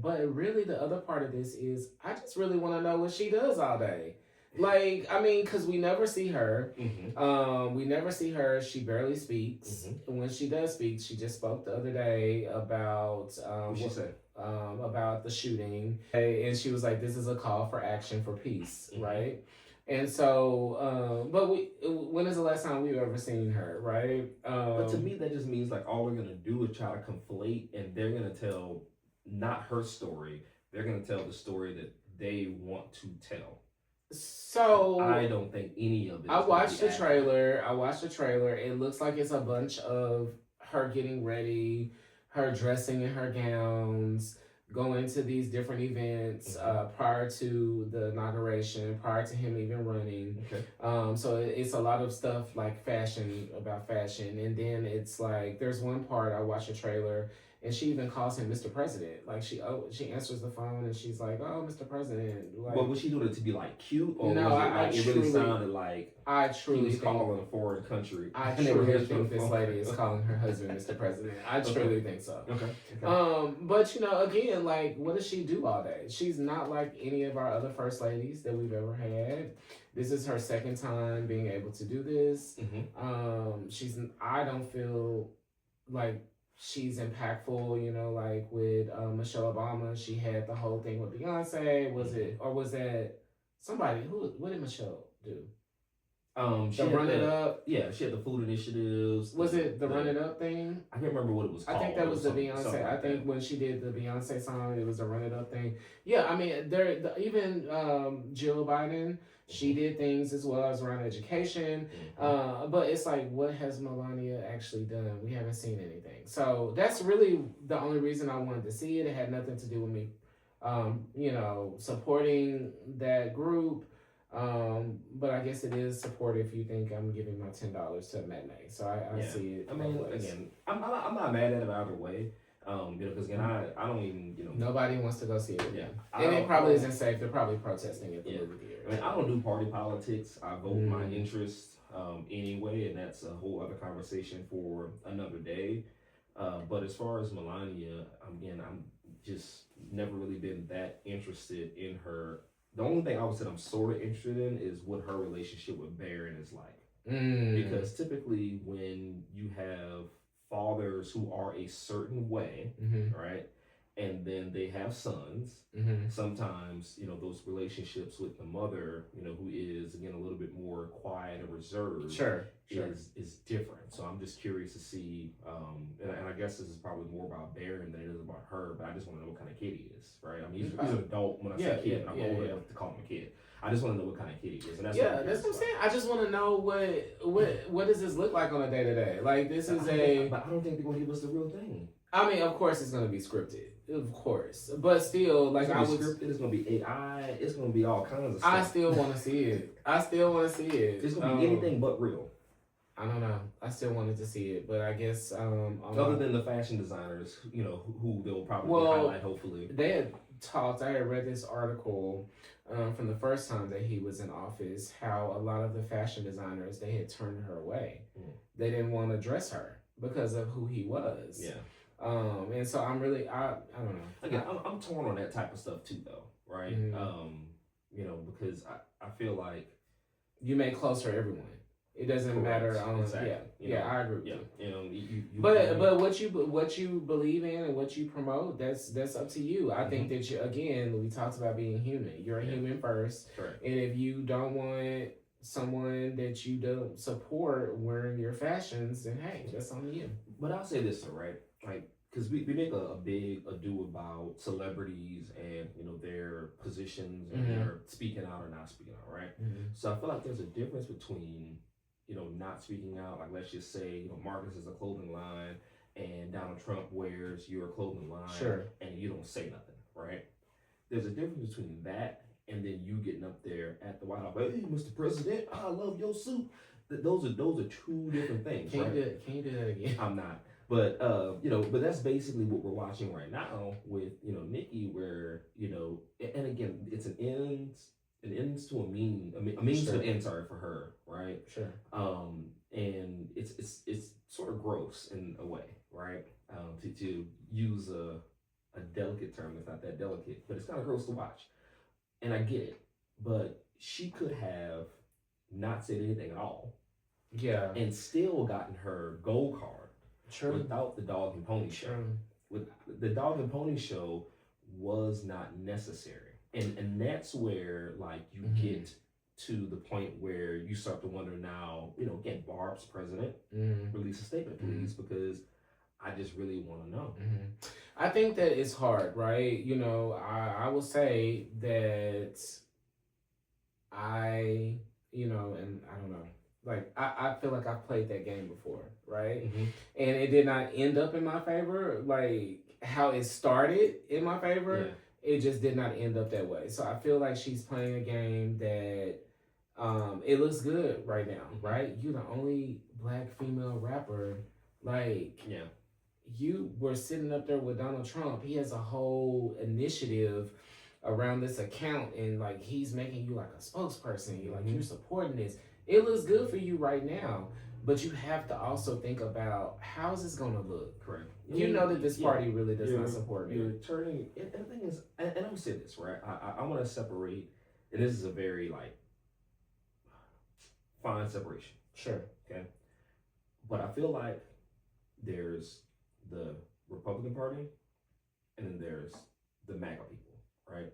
But really the other part of this is I just really want to know what she does all day. Like, I mean, because we never see her. We never see her. She barely speaks. When she does speak, she just spoke the other day about what she said? About the shooting. And she was like, this is a call for action for peace, right? And so, but when is the last time we've ever seen her, right? But to me, that just means like all they're going to do is try to conflate, and they're going to tell not her story. They're going to tell the story that they want to tell. So I don't think any of it. I watched the trailer. It looks like it's a bunch of her getting ready, her dressing in her gowns, go into these different events prior to the inauguration, prior to him even running. Okay. So it's a lot of stuff like about fashion, and then it's like there's one part I watched a trailer. And she even calls him Mr. President. Like she answers the phone and she's like, "Oh, Mr. President." Like, but was she doing it to be like cute, or no, was it like it really sounded like I truly he was think, calling a foreign country? I truly think this lady is calling her husband Mr. President. I truly think so. Okay. But again, like, what does she do all day? She's not like any of our other first ladies that we've ever had. This is her second time being able to do this. I don't feel like she's impactful, like with Michelle Obama. She had the whole thing with Beyonce. Was that somebody? What did Michelle do? She Run It Up. Yeah, she had the food initiatives. Was it the Run It Up thing? I can't remember what it was called. I think that was the Beyonce. I think when she did the Beyonce song, it was the Run It Up thing. Yeah, I mean, even Jill Biden, she did things as well as around education. But it's like, what has Melania actually done? We haven't seen anything. So that's really the only reason I wanted to see it. It had nothing to do with me, supporting that group. But I guess it is supportive if you think I'm giving my $10 to a matinee. So I see it. I mean, again, I'm not mad at it either way. Because again, I don't even, nobody wants to go see it. Yeah, and it probably isn't safe. They're probably protesting at the movie theater. I mean, I don't do party politics. I vote my interest anyway, and that's a whole other conversation for another day. But as far as Melania, again, I'm just never really been that interested in her. The only thing I would say I'm sort of interested in is what her relationship with Barron is like. Because typically when you have fathers who are a certain way, right, and then they have sons, sometimes, those relationships with the mother, who is, again, a little bit more quiet and reserved, is different. So I'm just curious to see, and I guess this is probably more about Barron than it is about her, but I just want to know what kind of kid he is, right? I mean, he's an adult when I say kid, I'm old enough to call him a kid. I just want to know what kind of kid he is, and that's what I'm saying. I just want to know what does this look like on a day to day. Like this is but I don't think they're gonna give us the real thing. I mean, of course, it's gonna be scripted, of course, but still, like scripted. It's gonna be AI. It's gonna be all kinds of stuff. I still want to see it. It's gonna be anything but real. I don't know. I still wanted to see it, but I guess other than the fashion designers, who they'll probably highlight. Hopefully, they had talked. I had read this article from the first time that he was in office, how a lot of the fashion designers, they had turned her away. They didn't want to dress her because of who he was. Yeah. And so I'm really, I don't know. Again, I'm torn on that type of stuff too, though, right? Because I feel like you make close for everyone. It doesn't matter. Exactly. I agree with you. But what you believe in and what you promote, that's up to you. I think that we talked about being human. You're a human first. Correct. And if you don't want someone that you don't support wearing your fashions, then hey, that's on you. But I'll say this, though, right? Like, because we make a big ado about celebrities and their positions and their speaking out or not speaking out, right? So I feel like there's a difference between not speaking out. Like, let's just say Marcus is a clothing line and Donald Trump wears your clothing line, and you don't say nothing, right? There's a difference between that and then you getting up there at the White House, hey, Mr. President, I love your suit. Those are two different things. Can you do that again? I'm not. But but that's basically what we're watching right now with Nikki, where and again, it's an ends to a means to an end. Sorry, for her, right? Sure. And it's sort of gross in a way, right? To use a delicate term, it's not that delicate, but it's kind of gross to watch. And I get it, but she could have not said anything at all, and still gotten her gold card. Without the dog and pony show. With the dog and pony show was not necessary. And that's where you get to the point where you start to wonder now, again, Barb's president, release a statement, please, because I just really want to know. I think that it's hard, right? I will say that and I don't know. Like, I feel like I've played that game before, right? And it did not end up in my favor. Like, how it started in my favor, it just did not end up that way. So I feel like she's playing a game that it looks good right now, right? You're the only black female rapper. Like, you were sitting up there with Donald Trump. He has a whole initiative around this account, and like he's making you like a spokesperson. You're like, you're supporting this. It looks good for you right now. But you have to also think about, how is this going to look? Correct. You know that this party really does not support me. You're turning, and the thing is, and I'm going to say this, right? I want to separate, and this is a very, like, fine separation. Sure. Okay? But I feel like there's the Republican Party, and then there's the MAGA people, right?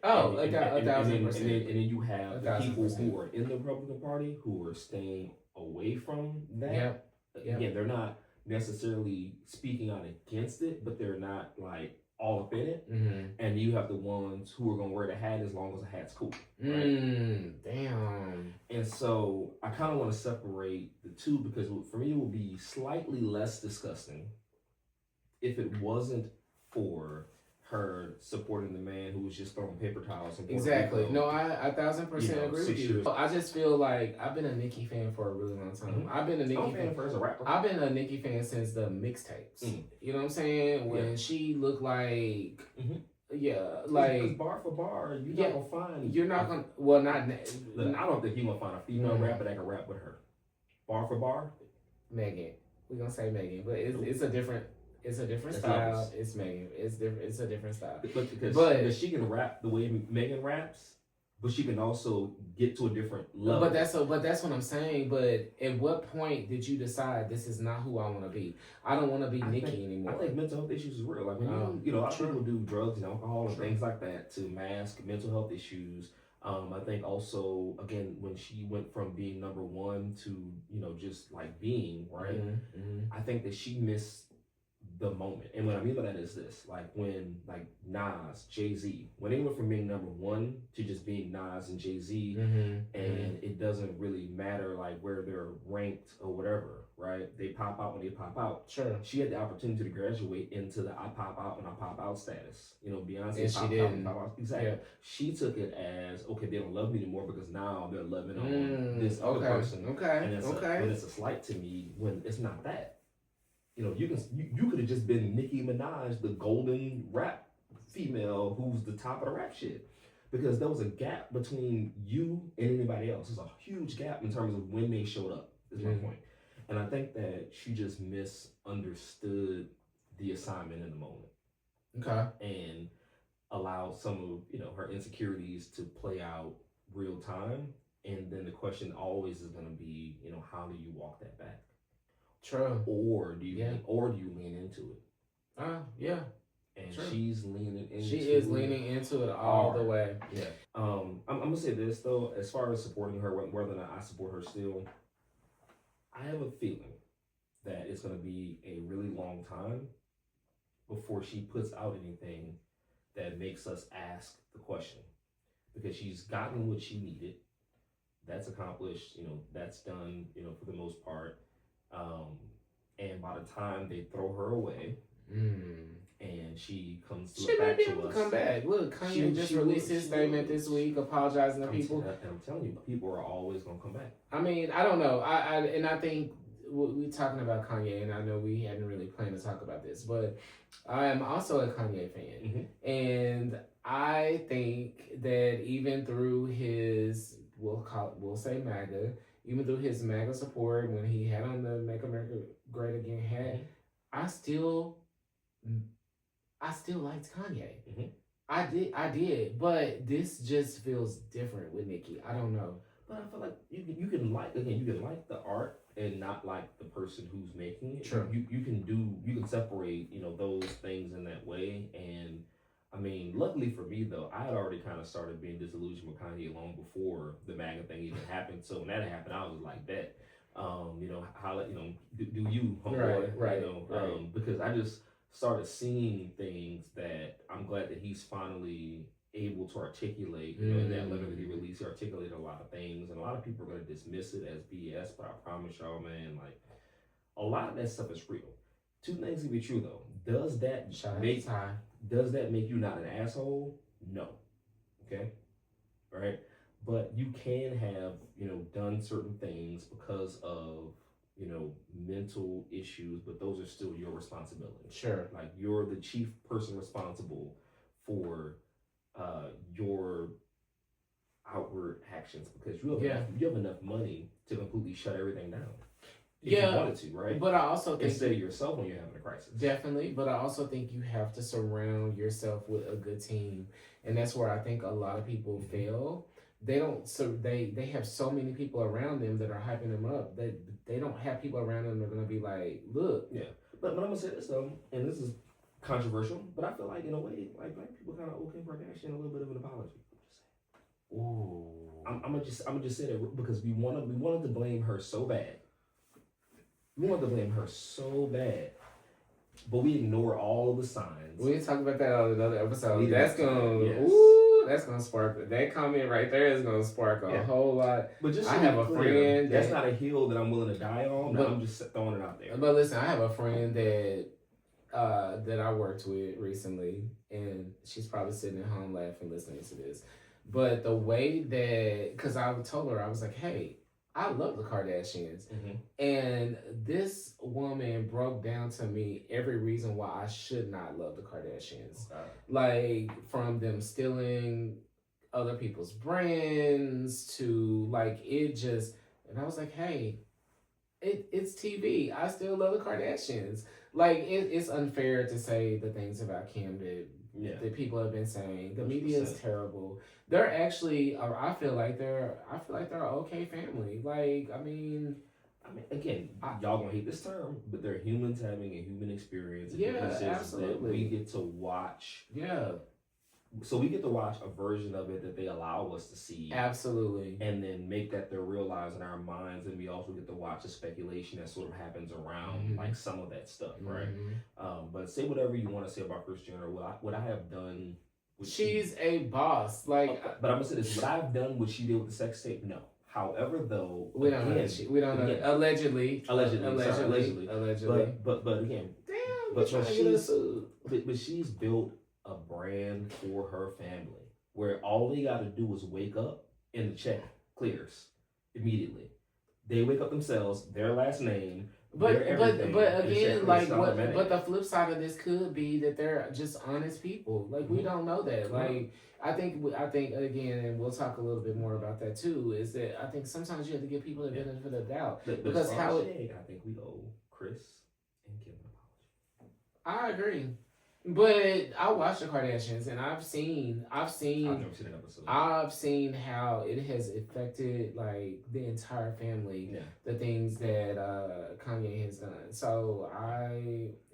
Oh, and 1,000%. And then you have the people who are in the Republican Party who are staying away from that. Yep. Again, they're not necessarily speaking out against it, but they're not like all up in it. Mm-hmm. And you have the ones who are going to wear the hat as long as the hat's cool. Right? Damn. And so I kind of want to separate the two, because for me it would be slightly less disgusting if it wasn't for her supporting the man who was just throwing paper towels. Exactly. No, I 1,000% agree with you. I just feel like I've been a Nicki fan for a really long time. I've been a Nicki fan as a rapper. I've been a Nicki fan since the mixtapes. You know what I'm saying? When she looked like, like bar for bar, you're not gonna find. You're not gonna. Well, not. Look, I don't think you're gonna find a female rapper that can rap with her. Bar for bar. Megan. We're gonna say Megan, but it's a different. It's a different style. Obvious. It's Megan. It's different. It's a different style. Because she can rap the way Megan raps, but she can also get to a different level. But that's what I'm saying. But at what point did you decide this is not who I want to be? I don't want to be Nicki anymore. I think mental health issues is real. Like when you know, a lot of people do drugs and alcohol and things like that to mask mental health issues. I think also, again, when she went from being number one to, just like being, right? I think that she missed the moment. And what I mean by that is this, like when like Nas, Jay-Z, when they went from being number one to just being Nas and Jay-Z, and it doesn't really matter like where they're ranked or whatever, right? They pop out when they pop out. Sure. She had the opportunity to graduate into the I pop out when I pop out status. Beyonce and pop she didn't. out, pop out. Exactly. Yeah. She took it as, okay, they don't love me anymore because now they're loving on this other person. Okay. And it's a slight to me when it's not that. You could have just been Nicki Minaj, the golden rap female who's the top of the rap shit. Because there was a gap between you and anybody else. There's a huge gap in terms of when they showed up, is my point. And I think that she just misunderstood the assignment in the moment. Okay. And allowed some of, her insecurities to play out real time. And then the question always is going to be, how do you walk that back? True. Or do you lean into it? Yeah. And she's leaning into it. She is leaning into it all the way. Yeah. I'm gonna say this though, as far as supporting her, whether or not I support her still, I have a feeling that it's gonna be a really long time before she puts out anything that makes us ask the question. Because she's gotten what she needed. That's accomplished, that's done, for the most part. And by the time they throw her away, and she comes to back to us, come back. Look, Kanye just released his statement this week, apologizing to people. I'm telling you, people are always gonna come back. I mean, I don't know. I think we're talking about Kanye, and I know we hadn't really planned to talk about this, but I am also a Kanye fan, and I think that even through his, we'll say MAGA. Even through his MAGA support, when he had on the Make America Great Again hat, I still liked Kanye. I did, but this just feels different with Nicki. I don't know. But I feel like you can like the art and not like the person who's making it. True. You can separate those things in that way. And I mean, luckily for me though, I had already kind of started being disillusioned with Kanye long before the MAGA thing even happened. So when that happened, I was like, bet, how do you, homeboy, right. Because I just started seeing things that I'm glad that he's finally able to articulate. In that letter that he released, he articulated a lot of things, and a lot of people are going to dismiss it as BS. But I promise y'all, man, like a lot of that stuff is real. Two things can be true though. Does that make you not an asshole? No. Okay. All right. But you can have, done certain things because of, mental issues, but those are still your responsibility. Sure. Like you're the chief person responsible for your outward actions because you have enough money to completely shut everything down. If you wanted to, right? But I also think instead of yourself when you're having a crisis. Definitely, but I also think you have to surround yourself with a good team, and that's where I think a lot of people fail. They don't. So they have so many people around them that are hyping them up. They don't have people around them that are gonna be like, look. Yeah, but I'm gonna say this though, and this is controversial, but I feel like in a way, like black people kind of owe Kim Kardashian a little bit of an apology. Ooh. I'm gonna just say that because we wanted to blame her so bad. We wanted to blame her so bad, but we ignore all of the signs. We didn't talk about that on another episode. That's gonna spark that comment right there is gonna spark a whole lot. But just I have a friend that's not a hill that I'm willing to die on. But I'm just throwing it out there. But listen, I have a friend that I worked with recently, and she's probably sitting at home laughing listening to this. But the way that, because I told her, I was like, hey, I love the Kardashians. Mm-hmm. And this woman broke down to me every reason why I should not love the Kardashians. Okay. Like, from them stealing other people's brands to, like, it just, and I was like, hey, it's TV. I still love the Kardashians. Like, it's unfair to say the things about Kim that people have been saying. The media is terrible. They're actually, I feel like they're an okay family. Like, I mean, again, y'all gonna hate this term, but they're humans having a human experience. Yeah, absolutely. That we get to watch. Yeah. So we get to watch a version of it that they allow us to see. Absolutely. And then make that their real lives in our minds, and we also get to watch the speculation that sort of happens around like some of that stuff, right? But say whatever you want to say about Kris Jenner. What I have done. She's a boss. Like, but I'm gonna say this: what I've done, what she did with the sex tape, no. However, though, we don't know. Allegedly. But again, but she's built a brand for her family where all they got to do is wake up and the check clears immediately. They wake up themselves, their last name. But again, like but the flip side of this could be that they're just honest people. Like we don't know that. Like I think again, and we'll talk a little bit more about that too. Is that I think sometimes you have to give people the benefit of the doubt because I think we owe Kris and Kim an apology. I agree. But I watched the Kardashians, and I've seen I've never seen an episode. I've seen how it has affected like the entire family. Yeah. The things that Kanye has done. So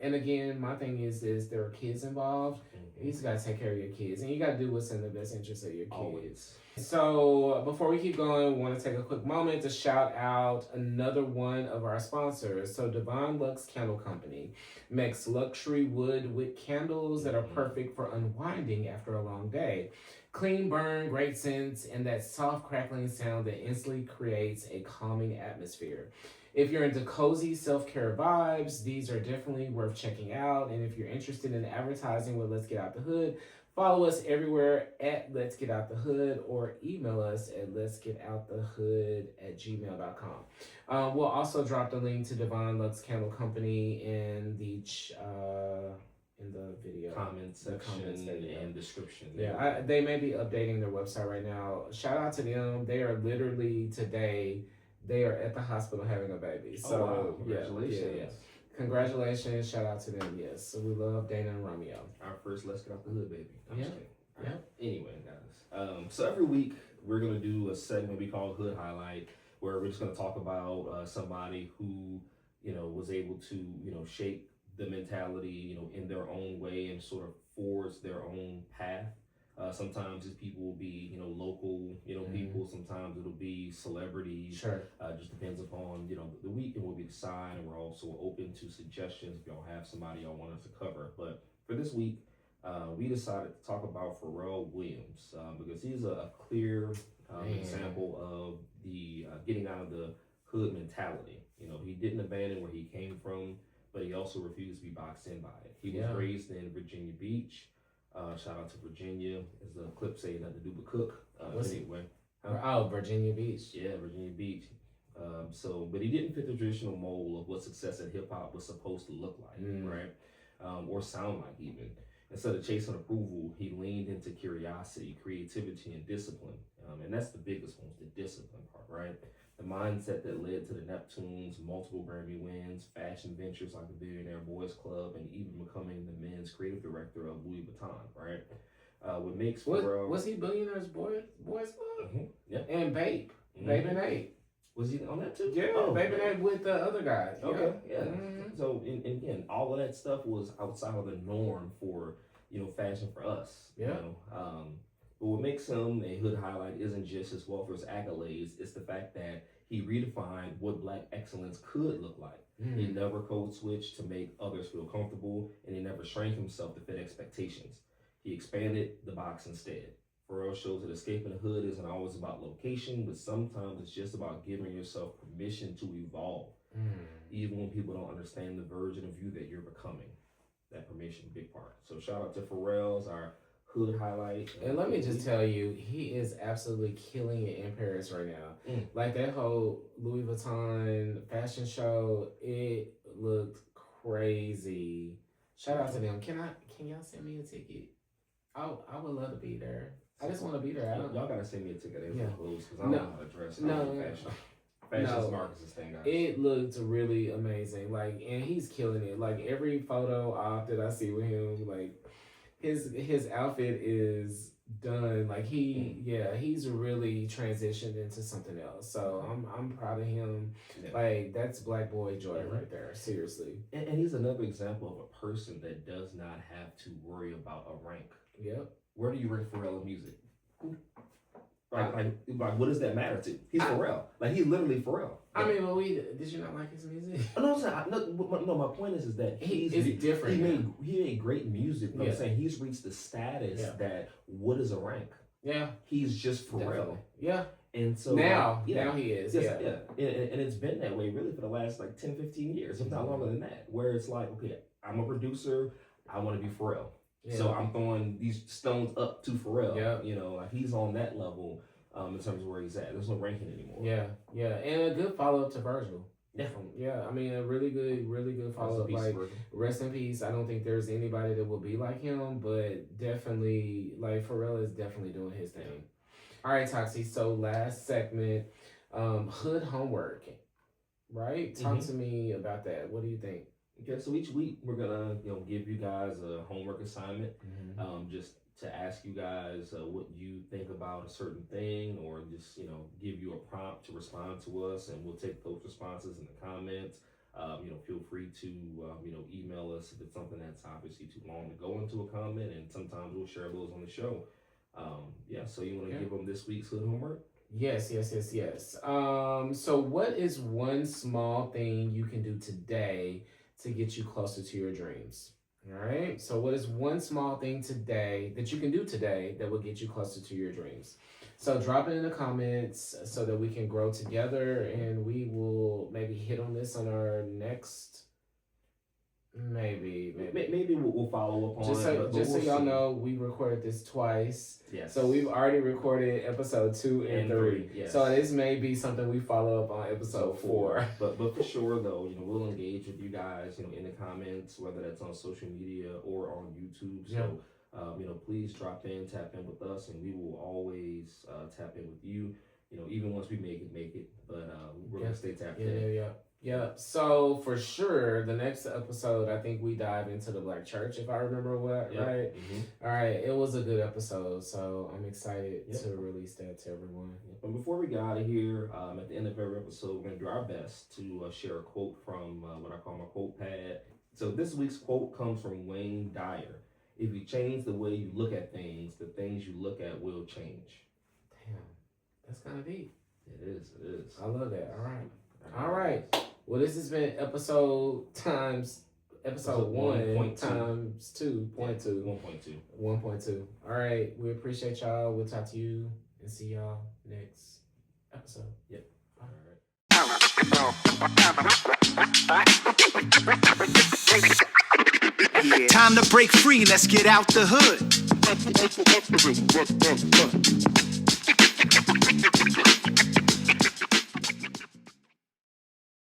and again, my thing is there are kids involved. You just gotta take care of your kids, and you gotta do what's in the best interest of your kids. Always. So before we keep going, we want to take a quick moment to shout out another one of our sponsors. So Divine Lux Candle Company makes luxury wood wick candles that are perfect for unwinding after a long day. Clean burn, great scents, and that soft crackling sound that instantly creates a calming atmosphere. If you're into cozy self-care vibes, these are definitely worth checking out. And if you're interested in advertising with Let's Get Out the Hood, follow us everywhere at Let's Get Out the Hood or email us at letsgetoutthehood@gmail.com. We'll also drop the link to Divine Lux Candle Company in the video comment section and description. Yeah, they may be updating their website right now. Shout out to them. They are literally today. They are at the hospital having a baby. So wow. Congratulations. Yeah. Congratulations. Shout out to them. Yes. So we love Dana and Romeo. Our first Let's Get Out the Hood baby. I'm just kidding. Yeah. Right. Anyway, guys. So every week we're going to do a segment we call Hood Highlight, where we're just going to talk about somebody who, was able to, shape the mentality, in their own way and sort of forge their own path. Sometimes these people will be, local, people. Sometimes it'll be celebrities. Sure. Just depends upon, the week and what we decide. And we're also open to suggestions if y'all have somebody y'all want us to cover. But for this week, we decided to talk about Pharrell Williams because he's a clear example of the getting out of the hood mentality. He didn't abandon where he came from, but he also refused to be boxed in by it. He was raised in Virginia Beach. Shout out to Virginia, as the clip say, nothing to do but cook. Anyway. Oh, Virginia Beach. Yeah, Virginia Beach. But he didn't fit the traditional mold of what success in hip hop was supposed to look like, right? Or sound like even. Instead of chasing approval, he leaned into curiosity, creativity, and discipline. And that's the biggest one, the discipline part, right? The mindset that led to the Neptunes, multiple Grammy wins, fashion ventures like the Billionaire Boys Club, and even becoming the men's creative director of Louis Vuitton, right? What makes Pharrell... Was he Billionaire's Boys Club? Mm-hmm. Yeah. And Babe. Babe and Ape. Was he on that too? Yeah, Babe and Ape with the other guy. Okay, yeah. So, and again, all of that stuff was outside of the norm for, fashion for us. Yeah. But what makes him a hood highlight isn't just his wealth or his accolades, it's the fact that he redefined what Black excellence could look like. He never code switched to make others feel comfortable, and he never shrank himself to fit expectations. He expanded the box instead. Pharrell shows that escaping the hood isn't always about location, but sometimes it's just about giving yourself permission to evolve, even when people don't understand the version of you that you're becoming. That permission, big part. So shout out to Pharrell's our hood highlight. And let me just tell you, he is absolutely killing it in Paris right now. Like that whole Louis Vuitton fashion show, it looked crazy. Shout out to them. Can y'all send me a ticket? I would love to be there. I just want to be there. Y'all gotta send me a ticket. Because I don't know how to dress. Fashion's Marcus's thing, guys. It looked really amazing. Like, and he's killing it. Like every photo op that I see with him, like his outfit is done. Like he's really transitioned into something else. So I'm proud of him. Yeah. Like that's Black boy joy right there. Seriously. And he's another example of a person that does not have to worry about a rank. Yep. Where do you rank Pharrell in music? Like, what does that matter to? He's Pharrell. Like, he's literally Pharrell. I mean, did you not like his music? No, my point is that he's different. He made great music, but I'm saying he's reached the status that what is a rank? Yeah. He's just Pharrell. Definitely. Yeah. And so now he is. Yes, yeah. And it's been that way really for the last 10, 15 years, if not longer than that, where it's like, okay, I'm a producer, I want to be Pharrell. Yeah. So I'm throwing these stones up to Pharrell. Yeah. He's on that level in terms of where he's at. There's no ranking anymore. Yeah. And a good follow-up to Virgil. Yeah. I mean, a really good follow-up. Like, rest in peace. I don't think there's anybody that will be like him, but definitely, like, Pharrell is definitely doing his thing. All right, Toxie. So last segment, hood homework, right? Talk to me about that. What do you think? Okay, so each week we're gonna give you guys a homework assignment, just to ask you guys what you think about a certain thing, or just give you a prompt to respond to us, and we'll take those responses in the comments. Feel free to email us if it's something that's obviously too long to go into a comment, and sometimes we'll share those on the show. So you want to give them this week's hood homework? Yes. So what is one small thing you can do today to get you closer to your dreams? All right. So what is one small thing today that you can do today that will get you closer to your dreams? So drop it in the comments so that we can grow together, and we will maybe hit on this on our next. Maybe we'll follow up on it. Just so y'all know, we recorded this twice. Yes. So we've already recorded episode 2 and 3. Yes. So this may be something we follow up on episode 4. But for sure though, we'll engage with you guys, in the comments, whether that's on social media or on YouTube. So please drop in, tap in with us, and we will always tap in with you. Even once we make it. But we're gonna stay tapped in. Yeah, so for sure, the next episode, I think we dive into the Black church, if I remember right? All right, it was a good episode, so I'm excited to release that to everyone. But before we get out of here, at the end of every episode, we're going to do our best to share a quote from what I call my quote pad. So this week's quote comes from Wayne Dyer. If you change the way you look at things, the things you look at will change. Damn, that's kind of deep. It is. I love that. All right. Well, this has been episode 1 times 2.2. 1.2. All right. We appreciate y'all. We'll talk to you and see y'all next episode. Yep. All right. time to break free, let's get out the hood.